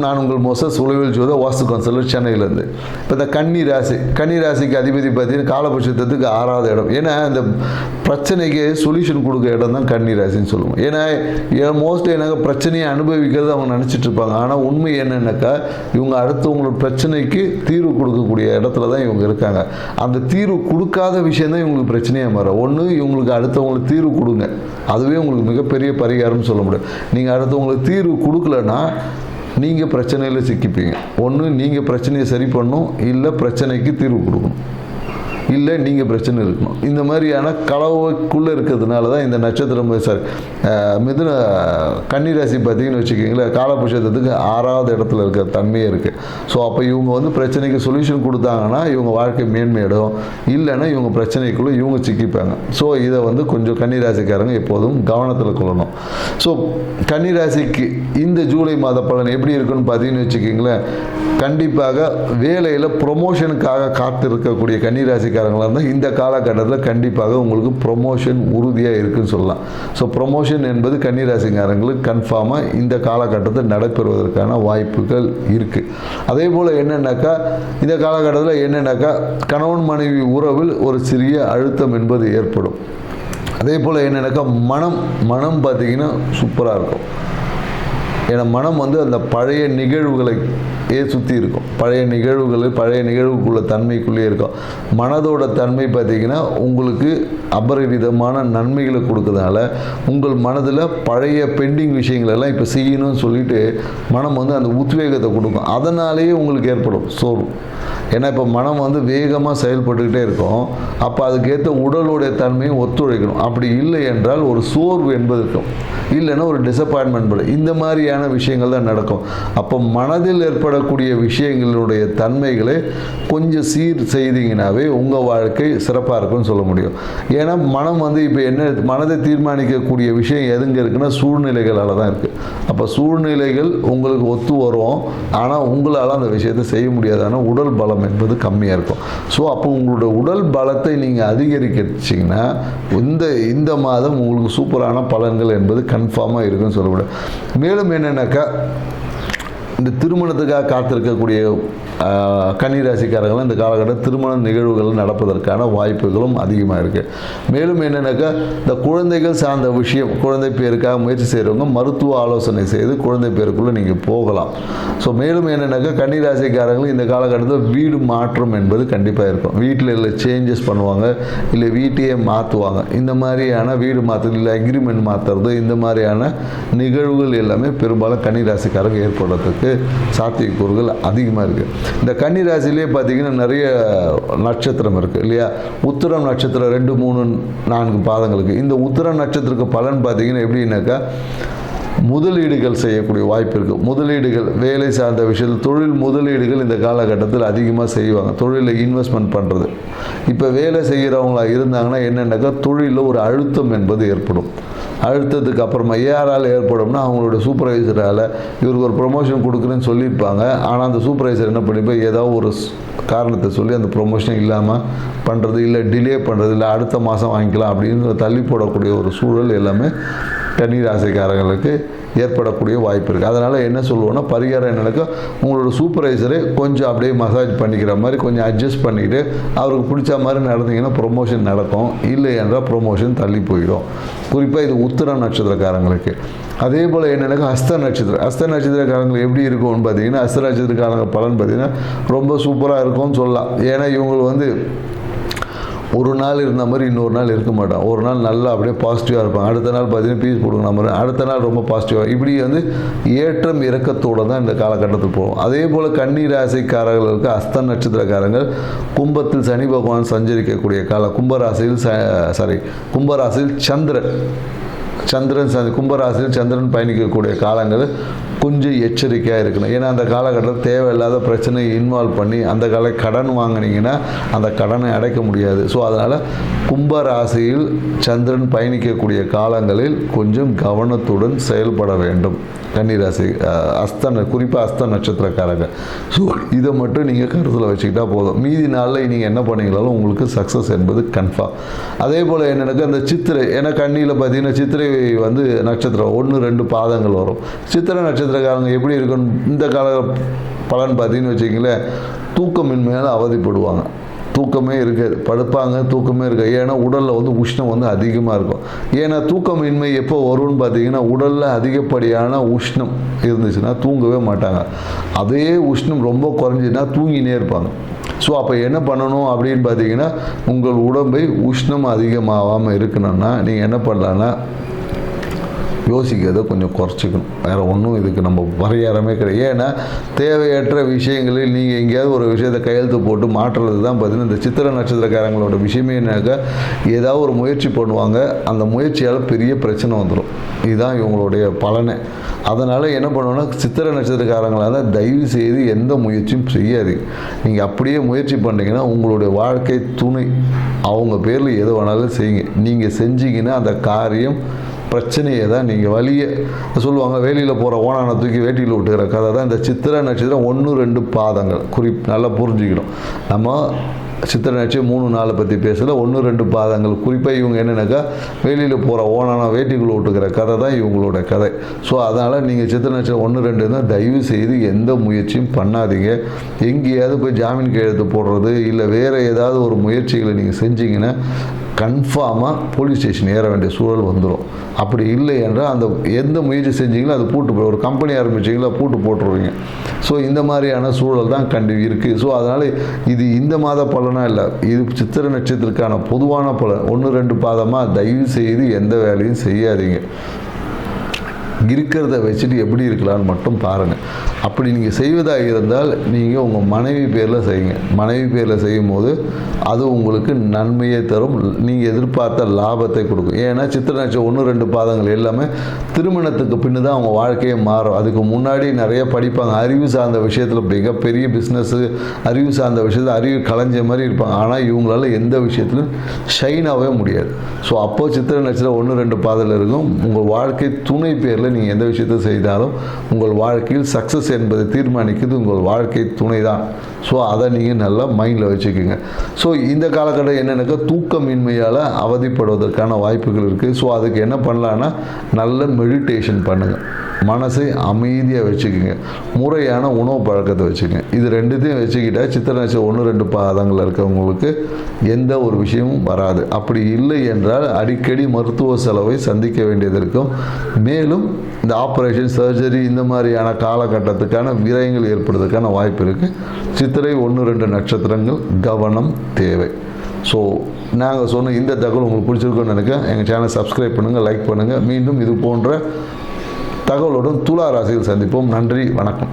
நான் உங்கள் மோசஸ் உளவியல் ஜோத வாஸ்து கன்சல்டன்ட் சென்னையிலேருந்து. இப்போ இந்த கன்னி ராசிக்கு அதிபதி பார்த்தீங்கன்னா காலபுருஷத்துக்கு 6வது இடம். ஏன்னா இந்த பிரச்சனைக்கு சொல்யூஷன் கொடுக்க இடம் தான் கன்னி ராசின்னு சொல்லுவோம். ஏன்னா மோஸ்ட்லி எனக்கு பிரச்சனையை அனுபவிக்கிறது அவங்க நினச்சிட்டு இருப்பாங்க. ஆனால் உண்மை என்னன்னாக்கா இவங்க அடுத்தவங்களோட பிரச்சனைக்கு தீர்வு கொடுக்கக்கூடிய இடத்துல தான் இவங்க இருக்காங்க. அந்த தீர்வு கொடுக்காத விஷயம் தான் இவங்களுக்கு பிரச்சனையாக மாறும். ஒன்று இவங்களுக்கு அடுத்தவங்களுக்கு தீர்வு கொடுங்க, அதுவே உங்களுக்கு மிகப்பெரிய பரிகாரம்னு சொல்ல முடியும். நீங்கள் அடுத்தவங்களுக்கு தீர்வு கொடுக்கலன்னா நீங்கள் பிரச்சனையில் சிக்கிப்பீங்க. ஒன்று நீங்கள் பிரச்சனையை சரி பண்ணணும், இல்லை பிரச்சனைக்கு தீர்வு கொடுக்கணும், இல்லை நீங்கள் பிரச்சனை இருக்கணும். இந்த மாதிரியான கலவைக்குள்ளே இருக்கிறதுனால தான் இந்த நட்சத்திரம் மிதுன கன்னிராசி பார்த்தீங்கன்னு வச்சுக்கிங்களேன், காலபுருஷத்துக்கு 6வது இடத்துல இருக்கிற தன்மையே இருக்குது. ஸோ அப்போ இவங்க வந்து பிரச்சனைக்கு சொல்யூஷன் கொடுத்தாங்கன்னா இவங்க வாழ்க்கை மேன்மையிடும், இல்லைன்னா இவங்க பிரச்சனைக்குள்ளே இவங்க சிக்கிப்பாங்க. ஸோ இதை வந்து கொஞ்சம் கன்னிராசிக்காரங்க எப்போதும் கவனத்தில் கொள்ளணும். ஸோ கன்னிராசிக்கு இந்த ஜூலை மாத பலன் எப்படி இருக்குன்னு பார்த்தீங்கன்னு வச்சுக்கிங்களேன், கண்டிப்பாக வேலையில் ப்ரொமோஷனுக்காக காத்திருக்கக்கூடிய கன்னிராசிக்காரங்களாக இருந்தால் இந்த காலகட்டத்தில் கண்டிப்பாக உங்களுக்கு ப்ரொமோஷன் உறுதியாக இருக்குன்னு சொல்லலாம். ஸோ ப்ரொமோஷன் என்பது கன்னிராசிக்காரங்களுக்கு கன்ஃபார்மாக இந்த காலகட்டத்தில் நடைபெறுவதற்கான வாய்ப்புகள் இருக்குது. அதே போல் என்னென்னாக்கா இந்த காலகட்டத்தில் என்னென்னாக்கா கணவன் மனைவி உறவில் ஒரு சிறிய அழுத்தம் என்பது ஏற்படும். அதே போல் என்னென்னாக்கா மனம் பார்த்திங்கன்னா சூப்பராக இருக்கும். ஏன்னா மனம் வந்து அந்த பழைய நிகழ்வுகளை சுற்றி இருக்கும். பழைய நிகழ்வுக்குள்ள தன்மைக்குள்ளேயே இருக்கும். மனதோட தன்மை பார்த்திங்கன்னா உங்களுக்கு அபரிவிதமான நன்மைகளை கொடுக்கறதுனால உங்கள் மனதில் பழைய பெண்டிங் விஷயங்களெல்லாம் இப்போ செய்யணும்னு சொல்லிட்டு மனம் வந்து அந்த உத்வேகத்தை கொடுக்கும். அதனாலேயே உங்களுக்கு ஏற்படும் சோர்வு. ஏன்னா இப்போ மனம் வந்து வேகமாக செயல்பட்டுக்கிட்டே இருக்கும். அப்போ அதுக்கேற்ற உடலுடைய தன்மையும் ஒத்துழைக்கணும். அப்படி இல்லை என்றால் ஒரு சோர்வு என்பது இருக்கும், இல்லைன்னா ஒரு டிசப்பாயின்மெண்ட் படும். இந்த மாதிரியான விஷயங்கள் தான் நடக்கும். அப்போ மனதில் ஏற்படக்கூடிய விஷயங்களுடைய தன்மைகளை கொஞ்சம் சீர் செய்தீங்கன்னாவே உங்கள் வாழ்க்கை சிறப்பாக இருக்குன்னு சொல்ல முடியும். ஏன்னா மனம் வந்து இப்போ என்ன மனதை தீர்மானிக்கக்கூடிய விஷயம் எதுங்க இருக்குன்னா சூழ்நிலைகளால் தான் இருக்குது. அப்போ சூழ்நிலைகள் உங்களுக்கு ஒத்து வரும், ஆனால் உங்களால் அந்த விஷயத்தை செய்ய முடியாது. ஆனால் உடல் பலம் என்பது கம்மியாக இருக்கும். ஸோ அப்போ உங்களோட உடல் பலத்தை நீங்கள் அதிகரிச்சிங்கன்னா இந்த மாதம் உங்களுக்கு சூப்பரான பலன்கள் என்பது கன்ஃபார்மாக இருக்குன்னு சொல்ல முடியும். மேலும் என்னென்னாக்கா இந்த திருமணத்துக்காக காத்திருக்கக்கூடிய கன்னிராசிக்காரர்கள் இந்த காலகட்டம் திருமண நிகழ்வுகள் நடப்பதற்கான வாய்ப்புகளும் அதிகமாக இருக்குது. மேலும் என்னென்னாக்கா இந்த குழந்தைகள் சார்ந்த விஷயம், குழந்தை பேருக்காக முயற்சி செய்கிறவங்க மருத்துவ ஆலோசனை செய்து குழந்தை பேருக்குள்ளே நீங்கள் போகலாம். ஸோ மேலும் என்னென்னாக்கா கன்னிராசிக்காரர்கள் இந்த காலகட்டத்தில் வீடு மாற்றம் என்பது கண்டிப்பாக இருக்கும். வீட்டில் இல்லை சேஞ்சஸ் பண்ணுவாங்க, இல்லை வீட்டையே மாற்றுவாங்க. இந்த மாதிரியான வீடு மாற்றுறது, இல்லை அக்ரிமெண்ட் மாற்றுறது, இந்த மாதிரியான நிகழ்வுகள் எல்லாமே பெரும்பாலும் கன்னிராசிக்காரங்க ஏற்படுறதுக்கு சாத்தியக்கூறுகள் அதிகமாக இருக்குது. இந்த கன்னிராசிலே பார்த்தீங்கன்னா நிறைய நட்சத்திரம் இருக்குது இல்லையா. உத்திரம் நட்சத்திரம் 2, 3, 4 பாதங்களுக்கு. இந்த உத்திரம் நட்சத்திரக்கு பலன் பார்த்தீங்கன்னா எப்படின்னாக்கா முதலீடுகள் செய்யக்கூடிய வாய்ப்பு இருக்குது. முதலீடுகள் வேலை சார்ந்த விஷயத்தில் தொழில் முதலீடுகள் இந்த காலகட்டத்தில் அதிகமாக செய்வாங்க. தொழிலில் இன்வெஸ்ட்மெண்ட் பண்ணுறது. இப்போ வேலை செய்கிறவங்களா இருந்தாங்கன்னா என்னென்னாக்கா தொழிலில் ஒரு அழுத்தம் என்பது ஏற்படும். அழுத்தத்துக்கு அப்புறமா யாரால் ஏற்படும்னா அவங்களோட சூப்பர்வைசரால் இவருக்கு ஒரு ப்ரொமோஷன் கொடுக்குறேன்னு சொல்லியிருப்பாங்க. ஆனால் அந்த சூப்பர்வைசர் என்ன பண்ணிப்போம், ஏதாவது ஒரு காரணத்தை சொல்லி அந்த ப்ரொமோஷன் இல்லாமல் பண்ணுறது, இல்லை டிலே பண்ணுறது, இல்லை அடுத்த மாதம் வாங்கிக்கலாம் அப்படின்னு தள்ளி போடக்கூடிய ஒரு சூழல் எல்லாமே கன்னிராசிக்காரங்களுக்கு ஏற்படக்கூடிய வாய்ப்பு இருக்குது. அதனால் என்ன சொல்லுவோன்னா பரிகாரம் என்னன்னாக்கா உங்களோட சூப்பர்வைசரை கொஞ்சம் அப்படியே மசாஜ் பண்ணிக்கிற மாதிரி கொஞ்சம் அட்ஜஸ்ட் பண்ணிக்கிட்டு அவருக்கு பிடிச்ச மாதிரி நடந்தீங்கன்னா ப்ரொமோஷன் நடக்கும். இல்லை என்றால் ப்ரொமோஷன் தள்ளி போயிடும். குறிப்பாக இது உத்திர நட்சத்திரக்காரங்களுக்கு. அதே போல் என்னென்னாக்கா ஹஸ்த நட்சத்திரக்காரங்களுக்கு எப்படி இருக்கும்னு பார்த்தீங்கன்னா ஹஸ்த நட்சத்திரக்காரங்க பலன் பார்த்தீங்கன்னா ரொம்ப சூப்பராக இருக்கும்னு சொல்லலாம். ஏன்னா இவங்க வந்து ஒரு நாள் இருந்த மாதிரி இன்னொரு நாள் இருக்க மாட்டான். ஒரு நாள் நல்லா அப்படியே பாசிட்டிவாக இருப்பாங்க, அடுத்த நாள் பார்த்தீங்கன்னா பீஸ் கொடுக்குற மாதிரி, அடுத்த நாள் ரொம்ப பாசிட்டிவாக, இப்படி வந்து ஏற்றம் இறக்கத்தோடு தான் இந்த காலகட்டத்தில் போகும். அதே போல் கன்னி ராசிக்காரர்களுக்கு ஹஸ்த நட்சத்திரக்காரங்கள் கும்பத்தில் சனி பகவான் சஞ்சரிக்கக்கூடிய காலம். கும்பராசியில் கும்பராசியில் சந்திரன் பயணிக்கக்கூடிய காலங்கள் கொஞ்சம் எச்சரிக்கையாக இருக்கணும். ஏன்னா அந்த காலகட்டத்தில் தேவையில்லாத பிரச்சனையை இன்வால்வ் பண்ணி அந்த கடன் வாங்கினீங்கன்னா அந்த கடனை அடைக்க முடியாது. ஸோ அதனால் கும்பராசியில் சந்திரன் பயணிக்கக்கூடிய காலங்களில் கொஞ்சம் கவனத்துடன் செயல்பட வேண்டும் கன்னிராசி குறிப்பாக ஹஸ்த நட்சத்திரக்காரங்க. ஸோ இதை மட்டும் நீங்கள் கருத்தில் வச்சுக்கிட்டா போதும். மீதி நாளில் நீங்கள் என்ன பண்ணீங்களாலும் உங்களுக்கு சக்ஸஸ் என்பது கன்ஃபார்ம். அதே போல் என்னென்னாக்கா இந்த சித்திரை, ஏன்னா கன்னியில் பார்த்தீங்கன்னா சித்திரை வந்து நட்சத்திரம் 1, 2 பாதங்கள் வரும். சித்திரை நட்சத்திரம் நட்சத்திரக்காரங்க எப்படி இருக்குன்னு இந்த கால பலன் பார்த்தீங்கன்னு வச்சுக்கிங்களேன், தூக்கமின்மையால் அவதிப்படுவாங்க. தூக்கமே இருக்காது, படுப்பாங்க, தூக்கமே இருக்காது. ஏன்னா உடலில் வந்து உஷ்ணம் வந்து அதிகமாக இருக்கும். ஏன்னா தூக்கமின்மை எப்போ வரும்னு பார்த்தீங்கன்னா, உடலில் அதிகப்படியான உஷ்ணம் இருந்துச்சுன்னா தூங்கவே மாட்டாங்க. அதே உஷ்ணம் ரொம்ப குறைஞ்சின்னா தூங்கினே இருப்பாங்க. ஸோ அப்போ என்ன பண்ணணும் அப்படின்னு பார்த்தீங்கன்னா, உங்கள் உடம்பை உஷ்ணம் அதிகமாகாமல் இருக்கணும்னா நீங்கள் என்ன பண்ணலான்னா, யோசிக்கிறத கொஞ்சம் குறைச்சிக்கணும். வேறு ஒன்றும் இதுக்கு நம்ம பரிகாரமே கிடையாது. ஏன்னா தேவையற்ற விஷயங்களில் நீங்கள் எங்கேயாவது ஒரு விஷயத்தை கையெழுத்து போட்டு மாற்றுறது தான் பார்த்தீங்கன்னா, இந்த சித்திரை நட்சத்திரக்காரங்களோட விஷயமே என்னக்கா, ஏதாவது ஒரு முயற்சி பண்ணுவாங்க, அந்த முயற்சியால் பெரிய பிரச்சனை வந்துடும். இதுதான் இவங்களுடைய பலனை. அதனால் என்ன பண்ணுவோன்னா, சித்திரை நட்சத்திரக்காரங்களால் தயவு செய்து எந்த முயற்சியும் செய்யாதீங்க. நீங்கள் அப்படியே முயற்சி பண்ணிங்கன்னா உங்களுடைய வாழ்க்கை துணை அவங்க பேரில் எது வேணாலும் செய்யுங்க. நீங்கள் செஞ்சீங்கன்னா அந்த காரியம் பிரச்சனையை தான் நீங்கள் வழியை சொல்லுவாங்க. வேலியில் போகிற ஓனானை தூக்கி வேட்டியில் விட்டுக்கிற கதை தான் இந்த சித்திரை நட்சத்திரம் 1-2 பாதங்கள் நல்லா புரிஞ்சுக்கணும். நம்ம சித்திரை நட்சத்திரம் 3-4 பற்றி பேசல, 1-2 பாதங்கள். குறிப்பாக இவங்க என்னென்னாக்கா, வேலியில் போகிற ஓனான வேட்டிக்குள்ளே விட்டுக்கிற கதை தான் இவங்களோட கதை. ஸோ அதனால் நீங்கள் சித்திரை நட்சத்திரம் 1-2 தான் தயவு செய்து எந்த முயற்சியும் பண்ணாதீங்க. எங்கேயாவது போய் ஜாமீன் கையெழுத்து போடுறது இல்லை வேறு ஏதாவது ஒரு முயற்சிகளை நீங்கள் செஞ்சீங்கன்னா கன்ஃபார்மாக போலீஸ் ஸ்டேஷன் ஏற வேண்டிய சூழல் வந்துடும். அப்படி இல்லை என்றால் அந்த எந்த முயற்சி செஞ்சீங்களோ அது பூட்டு போய் ஒரு கம்பெனி ஆரம்பிச்சிங்களோ பூட்டு போட்டுருவீங்க. ஸோ இந்த மாதிரியான சூழல் தான் இருக்குது. ஸோ அதனால் இது இந்த மாத பலனாக இல்லை, இது சித்திரை நட்சத்திரத்துக்கான பொதுவான பலன். 1-2 பாதமாக தயவு செய்து எந்த வேலையும் செய்யாதீங்க. இருக்கிறத வச்சுட்டு எப்படி இருக்கலான்னு மட்டும் பாருங்கள். அப்படி நீங்கள் செய்வதாக இருந்தால் நீங்கள் உங்கள் மனைவி பேரில் செய்யுங்க. மனைவி பேரில் செய்யும் போது அது உங்களுக்கு நன்மையை தரும், நீங்கள் எதிர்பார்த்த லாபத்தை கொடுக்கும். ஏன்னா சித்திரை நட்சத்திரம் 1-2 பாதங்கள் எல்லாமே திருமணத்துக்கு பின்னு தான் அவங்க வாழ்க்கையை மாறும். அதுக்கு முன்னாடி நிறைய படிப்பாங்க, அறிவு சார்ந்த விஷயத்தில் மிகப்பெரிய பிஸ்னஸ்ஸு, அறிவு சார்ந்த விஷயத்தில் அறிவு கலைஞ்ச மாதிரி இருப்பாங்க. ஆனால் இவங்களால எந்த விஷயத்திலும் ஷைனாகவே முடியாது. ஸோ அப்போ சித்திரை நட்சத்திரம் 1-2 பாதத்தில் இருக்கும். உங்கள் வாழ்க்கை துணை பேரில் நீங்கள் எந்த விஷயத்தை செய்தாலும் உங்கள் வாழ்க்கையில் சக்ஸஸ் என்பதை தீர்மானிக்கிறது உங்கள் வாழ்க்கை துணை தான். ஸோ அதை நீங்கள் நல்லா மைண்டில் வச்சுக்கோங்க. ஸோ இந்த காலகட்டம் என்னென்னாக்கா, தூக்கமின்மையால் அவதிப்படுவதற்கான வாய்ப்புகள் இருக்குது. ஸோ அதுக்கு என்ன பண்ணலான்னா, நல்ல மெடிடேஷன் பண்ணுங்கள், மனசை அமைதியாக வச்சுக்கோங்க, முறையான உணவு பழக்கத்தை வச்சுக்கோங்க. இது ரெண்டுத்தையும் வச்சுக்கிட்டால் சித்திரை நட்சத்திரம் 1-2 பாதங்களில் இருக்கவங்களுக்கு எந்த ஒரு விஷயமும் வராது. அப்படி இல்லை என்றால் அடிக்கடி மருத்துவ செலவை சந்திக்க வேண்டியது இருக்கும். மேலும் இந்த ஆப்ரேஷன், சர்ஜரி இந்த மாதிரியான காலகட்டத்துக்கான விரயங்கள் ஏற்படுவதற்கான வாய்ப்பு இருக்குது. சித்திரை 1-2 நட்சத்திரங்கள் கவனம் தேவை. ஸோ நாங்கள் சொன்ன இந்த தகவல் உங்களுக்கு பிடிச்சிருக்குன்னு நினைக்கிறேன். எங்கள் சேனலை சப்ஸ்கிரைப் பண்ணுங்கள், லைக் பண்ணுங்கள். மீண்டும் இது போன்ற தகவலுடன் துலா ராசியில் சந்திப்போம். நன்றி, வணக்கம்.